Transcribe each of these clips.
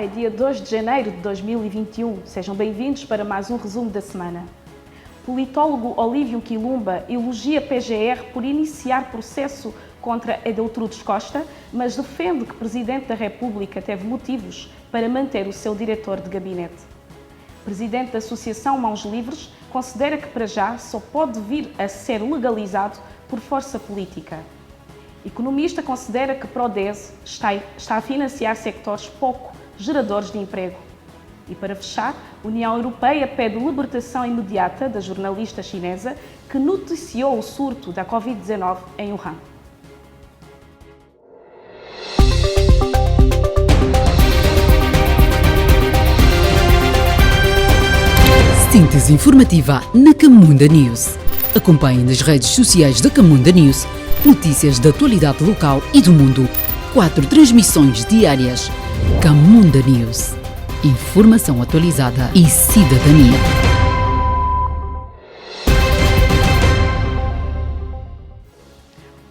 é dia 2 de janeiro de 2021. Sejam bem-vindos para mais um resumo da semana. O politólogo Olívio Quilumba elogia a PGR por iniciar processo contra Edeltrudes Costa, mas defende que o Presidente da República teve motivos para manter o seu diretor de gabinete. O Presidente da Associação Mãos Livres considera que para já só pode vir a ser legalizado por força política. O economista considera que Prodese está a financiar sectores pouco geradores de emprego. E para fechar, a União Europeia pede libertação imediata da jornalista chinesa que noticiou o surto da Covid-19 em Wuhan. Síntese informativa na Camunda News. Acompanhe nas redes sociais da Camunda News notícias da atualidade local e do mundo. 4 transmissões diárias. Camunda News. Informação atualizada e cidadania.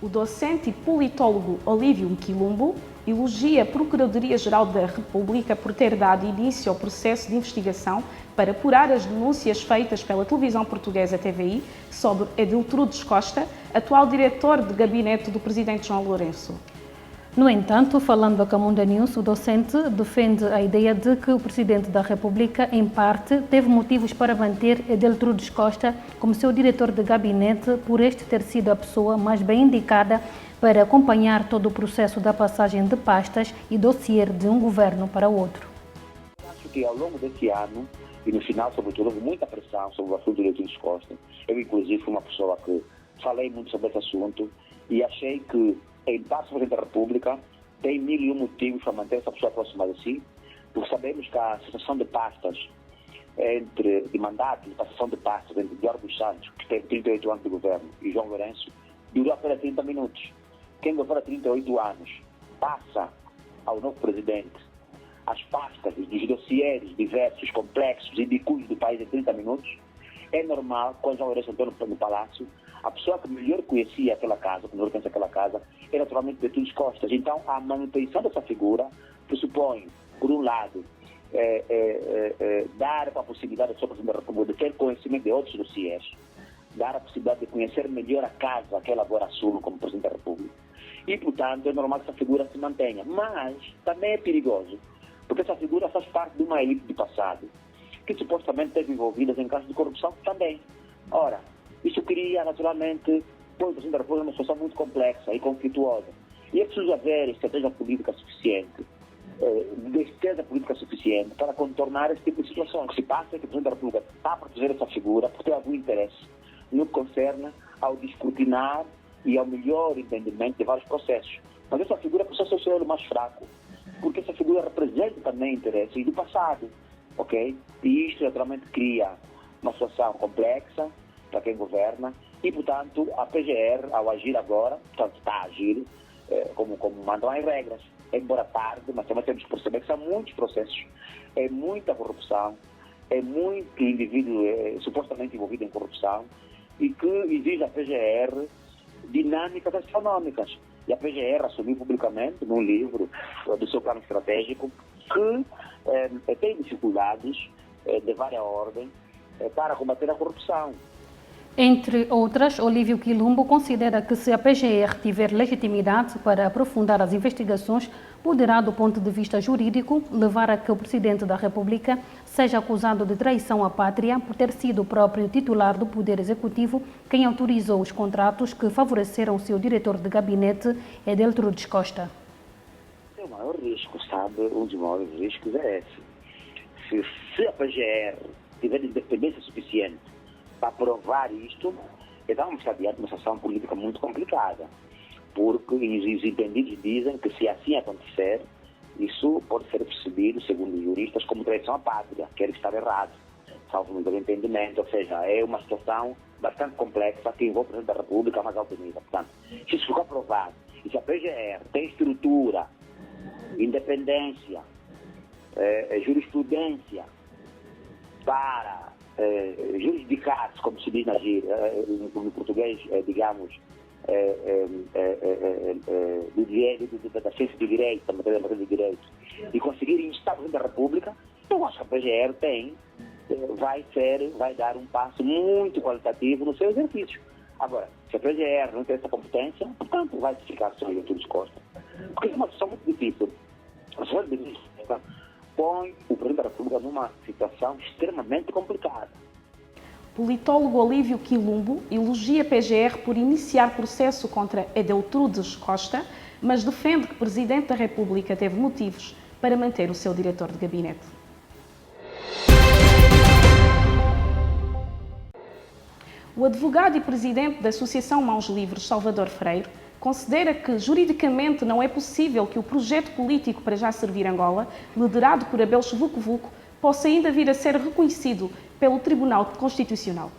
O docente e politólogo Olívio Quilumba elogia a Procuradoria-Geral da República por ter dado início ao processo de investigação para apurar as denúncias feitas pela televisão portuguesa TVI sobre Edeltrudes Costa, atual diretor de gabinete do presidente João Lourenço. No entanto, falando da Camunda News, o docente defende a ideia de que o Presidente da República, em parte, teve motivos para manter Edeltrudes Costa como seu diretor de gabinete, por este ter sido a pessoa mais bem indicada para acompanhar todo o processo da passagem de pastas e dossiê de um governo para o outro. Acho que ao longo desse ano, e no final, sobretudo, houve muita pressão sobre o assunto de Edeltrudes Costa. Eu, inclusive, fui uma pessoa que falei muito sobre esse assunto e achei que, em parte, o Presidente da República tem 1001 motivos para manter essa pessoa próxima de si, porque sabemos que a sucessão de pastas de mandato, a sucessão de pastas entre Eduardo dos Santos, que teve 38 anos de governo, e João Lourenço, durou apenas 30 minutos. Quem governa 38 anos passa ao novo presidente as pastas dos dossiês diversos, complexos e bicudos do país em 30 minutos. É normal, quando João Lourenço entrou no Palácio, a pessoa que melhor conhecia aquela casa, que melhor conhecia aquela casa, era naturalmente Edeltrudes Costa. Então, a manutenção dessa figura pressupõe, por um lado, dar a possibilidade ao seu Presidente da República de ter conhecimento de outros dossiês, dar a possibilidade de conhecer melhor a casa que ela agora assume como Presidente da República. E, portanto, é normal que essa figura se mantenha. Mas também é perigoso, porque essa figura faz parte de uma elite do passado, que supostamente esteve envolvida em casos de corrupção também. Ora, isso cria, naturalmente, o Presidente da República uma situação muito complexa e conflituosa. E é preciso haver estratégia política suficiente, destreza política suficiente para contornar esse tipo de situação. O que se passa é que o Presidente da República está a proteger essa figura por ter algum interesse no que concerne ao descortinar e ao melhor entendimento de vários processos. Mas essa figura precisa ser o seu olho mais fraco, porque essa figura representa também interesses do passado, ok? E isto naturalmente cria uma situação complexa para quem governa e, portanto, a PGR, ao agir agora, portanto, está a agir como mandam as regras, embora tarde, mas também temos que perceber que são muitos processos, é muita corrupção, é muito indivíduo supostamente envolvido em corrupção e que exige a PGR dinâmicas astronômicas. E a PGR assumiu publicamente, num livro do seu plano estratégico, que tem dificuldades de várias ordens para combater a corrupção. Entre outras, Olívio Quilumba considera que se a PGR tiver legitimidade para aprofundar as investigações, poderá, do ponto de vista jurídico, levar a que o Presidente da República seja acusado de traição à pátria por ter sido o próprio titular do Poder Executivo quem autorizou os contratos que favoreceram o seu diretor de gabinete, Edeltrudes Costa. O maior risco, sabe, um dos maiores riscos é esse. Se a PGR tiver independência suficiente para provar isto, então vamos estar diante de uma situação política muito complicada, porque os entendidos dizem que se assim acontecer, isso pode ser percebido, segundo os juristas, como traição à pátria, que ele estar errado, salvo o meu entendimento, ou seja, é uma situação bastante complexa que envolve o Presidente da República a mais alto nível. Portanto, se isso ficar provado, e se a PGR tem estrutura, independência, jurisprudência para jurisdicar-se, como se diz no português, digamos, da ciência do direito, da matéria do direito, e conseguir instar o Presidente da República, eu acho que a PGR vai dar um passo muito qualitativo no seu exercício. Agora, se a PGR não tem essa competência, portanto, vai ficar só em Túlio Costa. Porque é uma situação muito difícil. A situação difícil põe o Presidente da República numa situação extremamente complicada. Politólogo Olívio Quilumbo elogia a PGR por iniciar processo contra Edeltrudes Costa, mas defende que o Presidente da República teve motivos para manter o seu diretor de gabinete. O advogado e presidente da Associação Mãos Livres, Salvador Freire, considera que juridicamente não é possível que o projeto político para já servir Angola, liderado por Abel Vucu-Vucu, possa ainda vir a ser reconhecido pelo Tribunal Constitucional.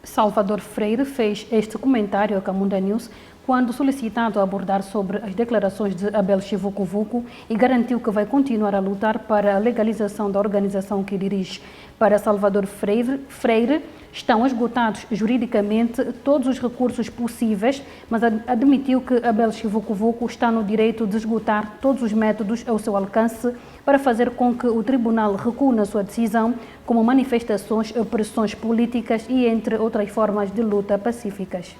Salvador Freire fez este comentário à Camunda News quando solicitado a abordar sobre as declarações de Abel Vucu-Vucu e garantiu que vai continuar a lutar para a legalização da organização que dirige. Para Salvador Freire, estão esgotados juridicamente todos os recursos possíveis, mas admitiu que Abel Vucu-Vucu está no direito de esgotar todos os métodos ao seu alcance para fazer com que o tribunal recua na sua decisão, como manifestações, pressões políticas e entre outras formas de luta pacíficas.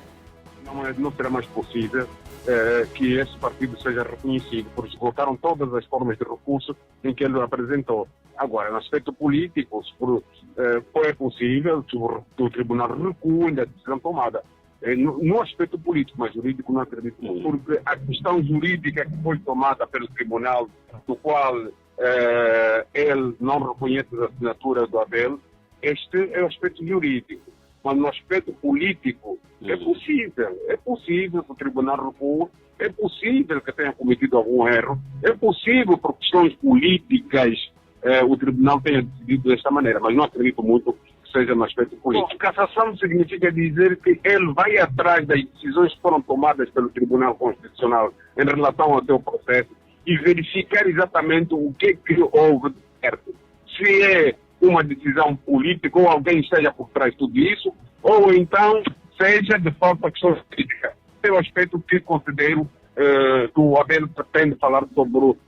Não será mais possível que esse partido seja reconhecido, porque esgotaram todas as formas de recurso em que ele apresentou. Agora, no aspecto político, é possível que o tribunal recue da decisão tomada. No aspecto político, mas jurídico não acredito muito, porque a questão jurídica que foi tomada pelo tribunal, do qual ele não reconhece a assinatura do Abel, este é o aspecto jurídico. Mas no aspecto político, é possível que o tribunal recua, é possível que tenha cometido algum erro, é possível por questões políticas o tribunal tenha decidido desta maneira, mas não acredito muito que seja no aspecto político. Bom, cassação significa dizer que ele vai atrás das decisões que foram tomadas pelo Tribunal Constitucional em relação ao seu processo e verificar exatamente o que houve de certo. Se é uma decisão política ou alguém esteja por trás de tudo isso, ou então seja de fato a questão política. É o aspecto que considero que o Abel pretende falar sobre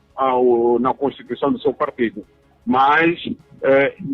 na Constituição do seu partido. Mas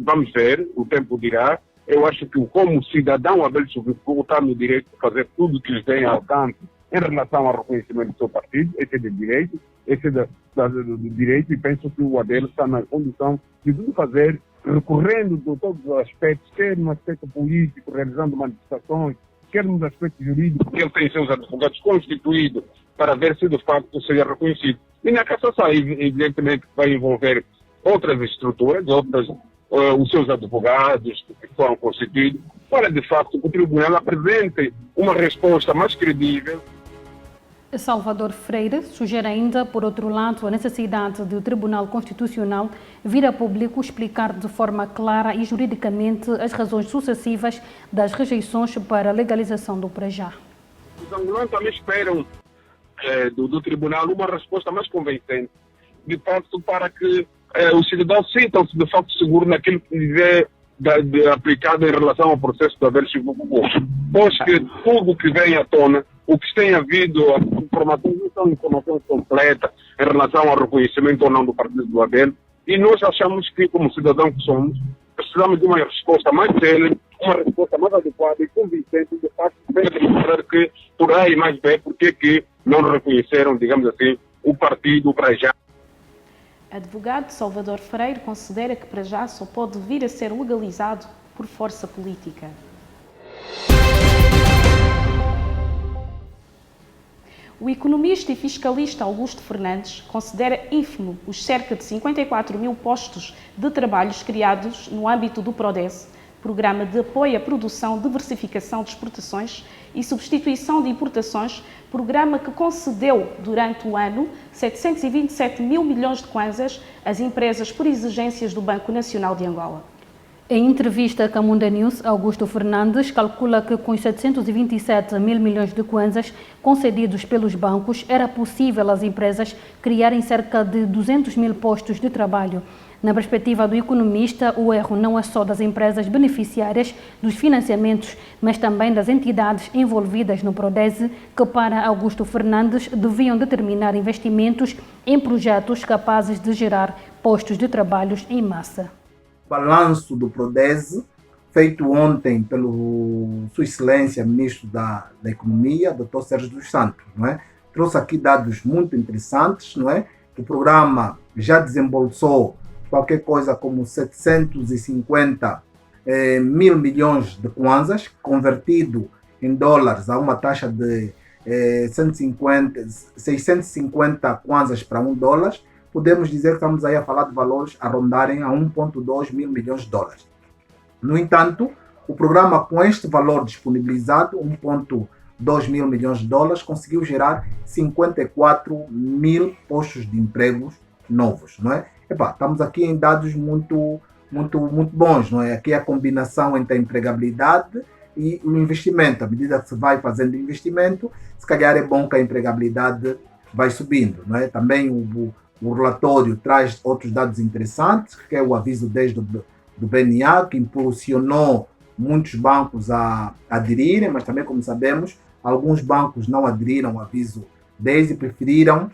vamos ver, o tempo dirá. Eu acho que como cidadão Abel Vucu-Vucu está no direito de fazer tudo que lhe tem ao alcance em relação ao reconhecimento do seu partido. Esse é de direito, do direito, e penso que o Abel está na condição de tudo fazer, recorrendo de todos os aspectos, quer no aspecto político, realizando manifestações, quer nos aspectos jurídicos, que ele tem seus advogados constituídos para ver se de facto seja reconhecido. E na cassação, evidentemente, vai envolver outras estruturas, os seus advogados que foram constituídos, para de facto que o tribunal apresente uma resposta mais credível. Salvador Freire sugere ainda, por outro lado, a necessidade do Tribunal Constitucional vir a público explicar de forma clara e juridicamente as razões sucessivas das rejeições para a legalização do Prajá. Os angolanos também esperam do Tribunal uma resposta mais convincente, de facto, para que os cidadãos sintam-se de facto seguros naquilo que lhes é aplicado em relação ao processo do Abel Vucu-Vucu. Pois que tudo que vem à tona, o que tem havido, as informações não são informações completas em relação ao reconhecimento ou não do partido do Abel, e nós achamos que, como cidadãos que somos, precisamos de uma resposta mais célere, uma resposta mais adequada e convincente, de facto, para demonstrar que por A e mais B, porque que não reconheceram, digamos assim, o partido para já. Advogado Salvador Freire considera que para já só pode vir a ser legalizado por força política. O economista e fiscalista Augusto Fernandes considera ínfimo os cerca de 54 mil postos de trabalho criados no âmbito do PRODES, Programa de Apoio à Produção, Diversificação de Exportações e Substituição de Importações, programa que concedeu durante o ano 727 mil milhões de kwanzas às empresas por exigências do Banco Nacional de Angola. Em entrevista à Camunda News, Augusto Fernandes calcula que com os 727 mil milhões de kwanzas concedidos pelos bancos, era possível às empresas criarem cerca de 200 mil postos de trabalho. Na perspectiva do economista, o erro não é só das empresas beneficiárias dos financiamentos, mas também das entidades envolvidas no Prodese, que para Augusto Fernandes deviam determinar investimentos em projetos capazes de gerar postos de trabalho em massa. O balanço do Prodese, feito ontem pelo Sua Excelência, Ministro da Economia, Dr. Sérgio dos Santos, não é? Trouxe aqui dados muito interessantes, não é? O programa já desembolsou qualquer coisa como 750 mil milhões de kwanzas, convertido em dólares a uma taxa de 650 kwanzas para $1. Podemos dizer que estamos aí a falar de valores a rondarem a 1,2 mil milhões de dólares. No entanto, o programa com este valor disponibilizado, 1,2 mil milhões de dólares, conseguiu gerar 54 mil postos de empregos novos, não é? Estamos aqui em dados muito bons, não é? Aqui a combinação entre a empregabilidade e o investimento. À medida que se vai fazendo investimento, se calhar é bom que a empregabilidade vai subindo, não é? Também o relatório traz outros dados interessantes, que é o aviso 10 do BNA, que impulsionou muitos bancos a aderirem, mas também, como sabemos, alguns bancos não aderiram ao aviso 10 e preferiram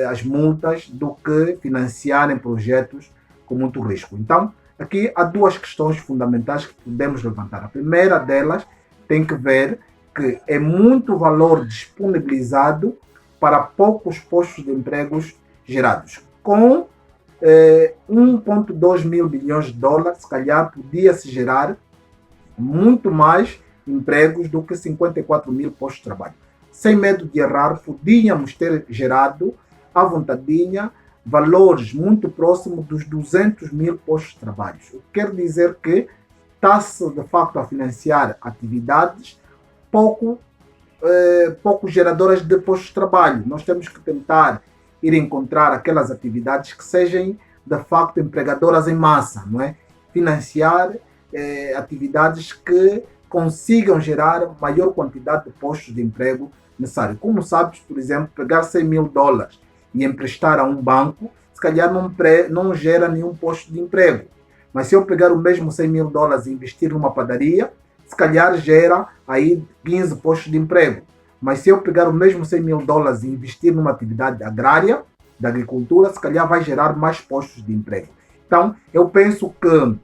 as multas do que financiarem projetos com muito risco. Então, aqui há duas questões fundamentais que podemos levantar. A primeira delas tem que ver que é muito valor disponibilizado para poucos postos de empregos gerados. Com 1,2 mil bilhões de dólares, se calhar podia-se gerar muito mais empregos do que 54 mil postos de trabalho. Sem medo de errar, podíamos ter gerado, à vontadinha, valores muito próximos dos 200 mil postos de trabalho. O que quer dizer que está-se, de facto, a financiar atividades pouco geradoras de postos de trabalho. Nós temos que tentar ir encontrar aquelas atividades que sejam, de facto, empregadoras em massa, não é? Financiar atividades que consigam gerar maior quantidade de postos de emprego necessário. Como sabes, por exemplo, pegar 100 mil dólares e emprestar a um banco, se calhar não gera nenhum posto de emprego. Mas se eu pegar o mesmo 100 mil dólares e investir numa padaria, se calhar gera aí 15 postos de emprego. Mas se eu pegar o mesmo 100 mil dólares e investir numa atividade agrária, da agricultura, se calhar vai gerar mais postos de emprego. Então, eu penso que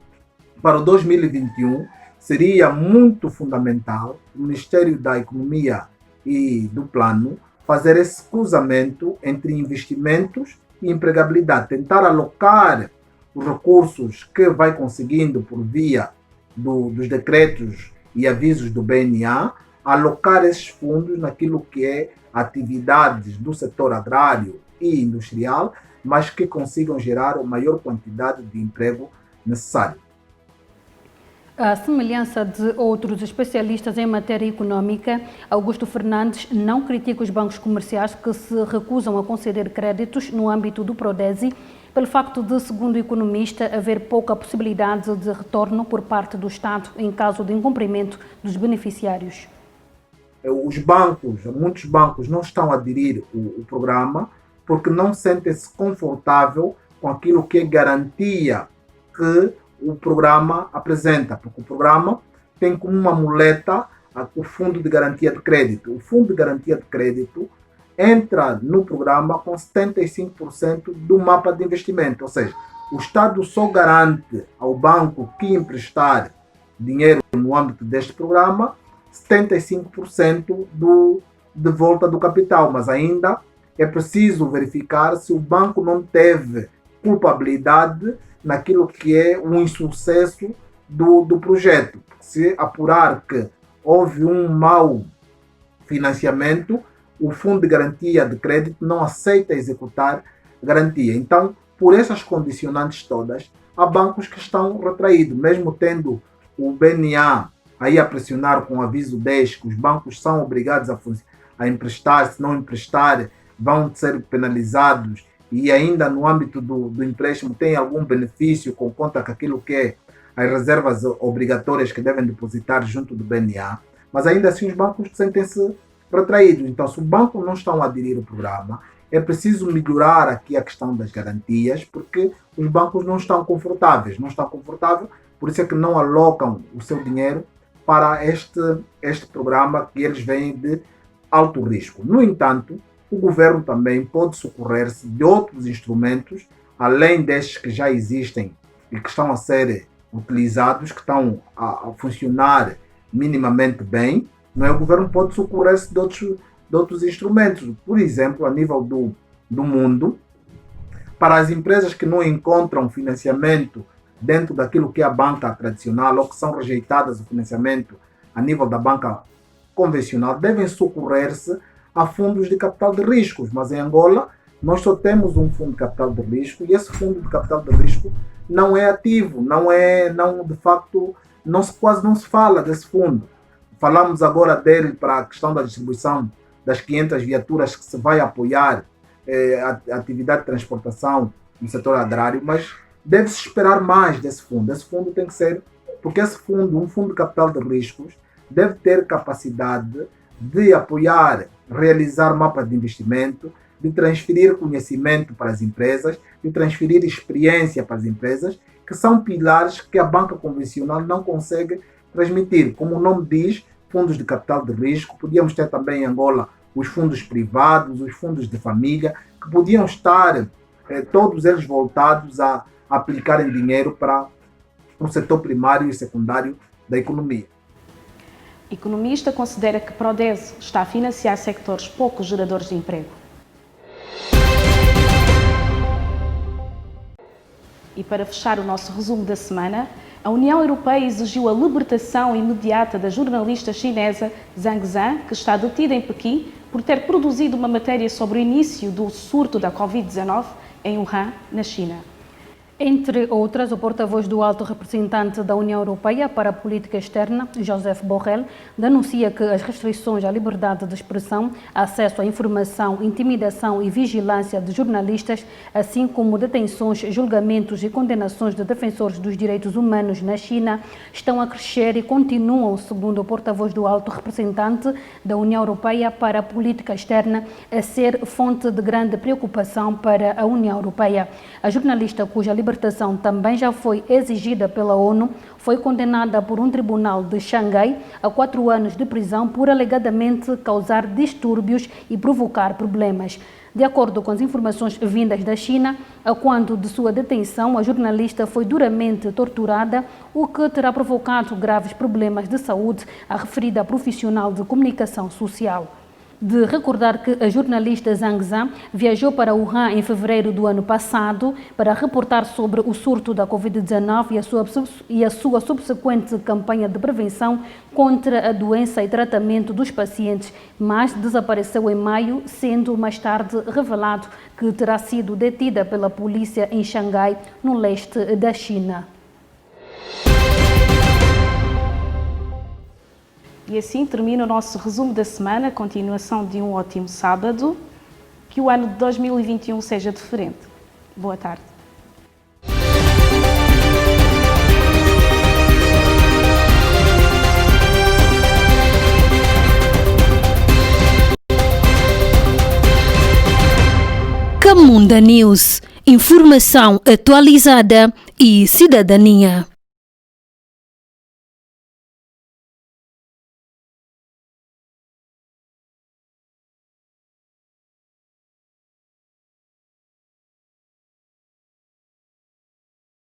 para o 2021 seria muito fundamental o Ministério da Economia e do Plano fazer esse cruzamento entre investimentos e empregabilidade, tentar alocar os recursos que vai conseguindo por via dos decretos e avisos do BNA, alocar esses fundos naquilo que é atividades do setor agrário e industrial, mas que consigam gerar a maior quantidade de emprego necessário. À semelhança de outros especialistas em matéria econômica, Augusto Fernandes não critica os bancos comerciais que se recusam a conceder créditos no âmbito do Prodese, pelo facto de, segundo o economista, haver pouca possibilidade de retorno por parte do Estado em caso de incumprimento dos beneficiários. Muitos bancos não estão a aderir ao programa porque não sentem-se confortável com aquilo que é garantia que o programa apresenta, porque o programa tem como uma muleta o Fundo de Garantia de Crédito. O Fundo de Garantia de Crédito entra no programa com 75% do mapa de investimento, ou seja, o Estado só garante ao banco que emprestar dinheiro no âmbito deste programa 75% de volta do capital, mas ainda é preciso verificar se o banco não teve culpabilidade naquilo que é um insucesso do projeto. Se apurar que houve um mau financiamento, o Fundo de Garantia de Crédito não aceita executar garantia. Então, por essas condicionantes todas, há bancos que estão retraídos, mesmo tendo o BNA aí a pressionar com o aviso 10 que os bancos são obrigados a emprestar, se não emprestar, vão ser penalizados, e ainda no âmbito do empréstimo tem algum benefício com conta com aquilo que é as reservas obrigatórias que devem depositar junto do BNA, mas ainda assim os bancos sentem-se retraídos. Então, se o banco não está a aderir ao programa, é preciso melhorar aqui a questão das garantias, porque os bancos não estão confortáveis, por isso é que não alocam o seu dinheiro para este programa que eles veem de alto risco. No entanto, o governo também pode socorrer-se de outros instrumentos, além destes que já existem e que estão a ser utilizados, que estão a funcionar minimamente bem. Não é? O governo pode socorrer-se de outros instrumentos, por exemplo, a nível do mundo, para as empresas que não encontram financiamento dentro daquilo que é a banca tradicional ou que são rejeitadas o financiamento a nível da banca convencional, devem socorrer-se a fundos de capital de riscos. Mas em Angola nós só temos um fundo de capital de risco e esse fundo de capital de risco não é ativo, de facto, quase não se fala desse fundo. Falamos agora dele para a questão da distribuição das 500 viaturas que se vai apoiar a atividade de transportação no setor agrário, mas deve-se esperar mais desse fundo. Esse fundo tem que ser, porque esse fundo, um fundo de capital de riscos, deve ter capacidade de apoiar, realizar mapas de investimento, de transferir conhecimento para as empresas, de transferir experiência para as empresas, que são pilares que a banca convencional não consegue transmitir. Como o nome diz, fundos de capital de risco. Podíamos ter também em Angola os fundos privados, os fundos de família, que podiam estar todos eles voltados a aplicarem dinheiro para o setor primário e secundário da economia. Economista considera que Prodese está a financiar sectores pouco geradores de emprego. E para fechar o nosso resumo da semana, a União Europeia exigiu a libertação imediata da jornalista chinesa Zhang Zhan, que está detida em Pequim por ter produzido uma matéria sobre o início do surto da Covid-19 em Wuhan, na China. Entre outras, o porta-voz do alto representante da União Europeia para a Política Externa, Josep Borrell, denuncia que as restrições à liberdade de expressão, acesso à informação, intimidação e vigilância de jornalistas, assim como detenções, julgamentos e condenações de defensores dos direitos humanos na China, estão a crescer e continuam, segundo o porta-voz do alto representante da União Europeia para a Política Externa, a ser fonte de grande preocupação para a União Europeia. A jornalista cuja libertação também já foi exigida pela ONU, foi condenada por um tribunal de Xangai a 4 anos de prisão por alegadamente causar distúrbios e provocar problemas. De acordo com as informações vindas da China, a quando de sua detenção, a jornalista foi duramente torturada, o que terá provocado graves problemas de saúde à referida profissional de comunicação social. De recordar que a jornalista Zhang Zhan viajou para Wuhan em fevereiro do ano passado para reportar sobre o surto da Covid-19 e a sua subsequente campanha de prevenção contra a doença e tratamento dos pacientes, mas desapareceu em maio, sendo mais tarde revelado que terá sido detida pela polícia em Xangai, no leste da China. E assim termina o nosso resumo da semana, continuação de um ótimo sábado. Que o ano de 2021 seja diferente. Boa tarde. Camunda News. Informação atualizada e cidadania.